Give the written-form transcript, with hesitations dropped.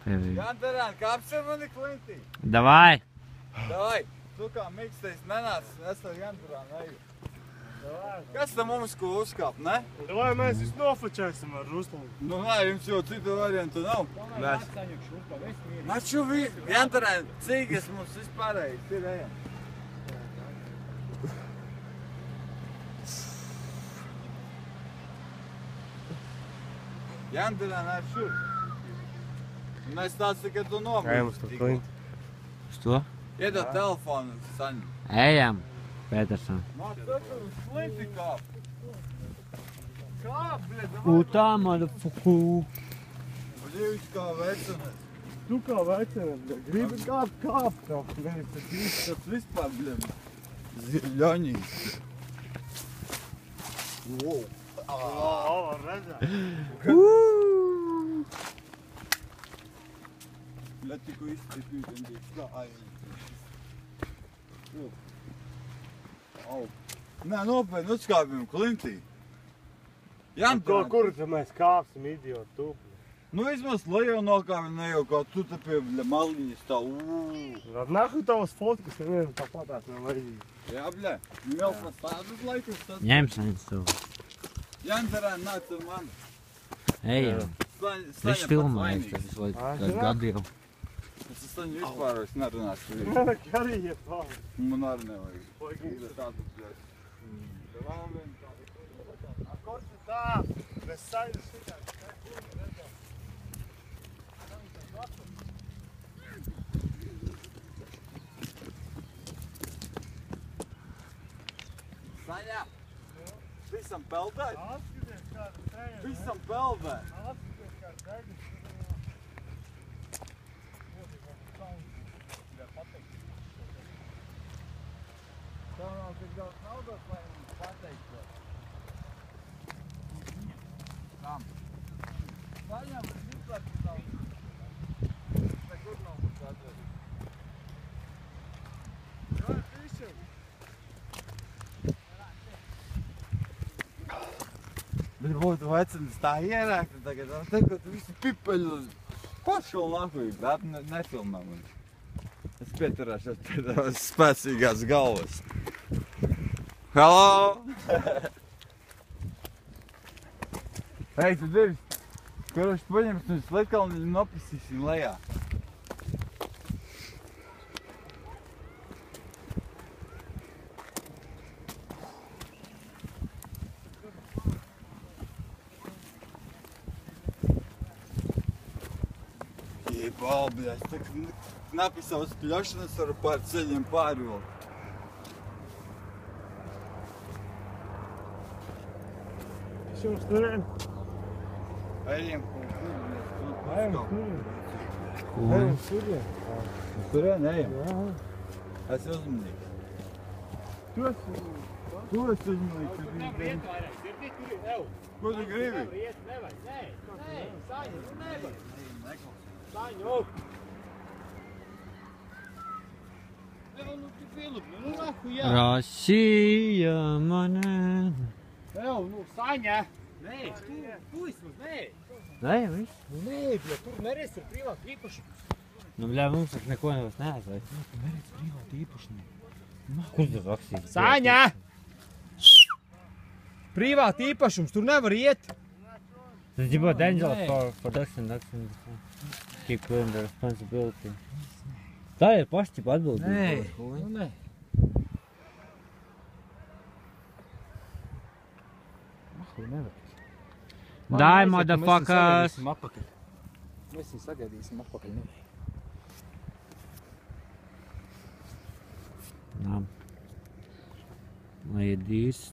Jantarān, kāpsim mani klintī? Davai! Davai, tu kā mikstējs nenāc, es ar Jantarānu eju. Kas tam mums ko uzkāp, ne? Davai mēs visu nofočēsim ar Ruslavu. Nu nē, jums jau citu variantu nav. Maču Jantarān, cīgas mums vispārējais ir ejam. Jantarān, ar šur. Mēs tāds tikai tu nobrīd. Ejam uz to klinti. Uz to? Iedod telefonu, Saņu. Ejam, Peterson. Māc taču uz klinti kāp. Kāp, bļed, Utā, motherfucker. Bļīvis kā vecināt. Tu kā vecināt, gribi kāpt. Tas vispār, bļed, zirļaņīs. Wow. O, redzēt. Bļed, tiku iztripīt, tā, ai. Au. Nē, nopietni, uzkāpjam klintī. Jantarān. Kur mēs kāpsim, idiot, tu? Nu, vismaz lejā nokāpjam, ne jau kā tu te pie maliņas tā, Nahu tavas fotkas, nevienam tāpatās nav vajadzīgi. Jā, bļed, vēl pēc tādus laikus tad. Ņem Saņas to. Jantarān, nāc ar mani. Ejam. Viņš filmējas, tas visu laiku gadu jau. Es Saņu vispār vairs nerunāšu. Arī iet vēl. Man arī nevajag. Vajag Tādu bļed. Vēl vien tādu. Kurš ir tā? Bez Saņas šitā. Saņā, visam peldēt? Atskaties kāda treja. Visam peldēt? Atskaties kāda treja. Tev nav tik daudz naudas, lai mums pateikt to. Kam? Saņem, es vispār tik daudz. Nekur nav mums atvedīt. Kā ir fišiem? Bet būtu vecinis tā ierēkta tagad, tagad visi pipeļus pašu nahuj, bet nefilmē man. Es pieturēšos pie tavas spēcīgās galvas. Hello! Hei, tu divi! Karoši paņems un sletkalni nopisīsim lejā. Jebal, bļa, es tak knapi savas pļošanas varu pār ceļiem pāri vēl. Fišiem sturien. Ejam, Ejam sturien. Ejam sturien. Turien, ejam. Jā. Es uzmanīgs. Tu esi... Tu esi uzmanīgs. Ko tu gribi? Saņu! Россия, manen. Saņa! Nē, tu vismaz, nē. Nē, viss. Nē, bļa, tur nereiz ir privāti īpašums. Nu, bļā, mums tak neko nevairs neaizvajag. Nereiz privāti īpašumi. Kur tu rakstīji? Saņa! Privāti īpašums, tur nevar iet. Tas ģibā dangerous for production. Keep clear the responsibility. Tā ir paši ķipa atbildība. Nē, nu nē. Mahu nevar. Die, motherfuckers! Mēs viņu sagaidīsim atpakaļ. Ladies.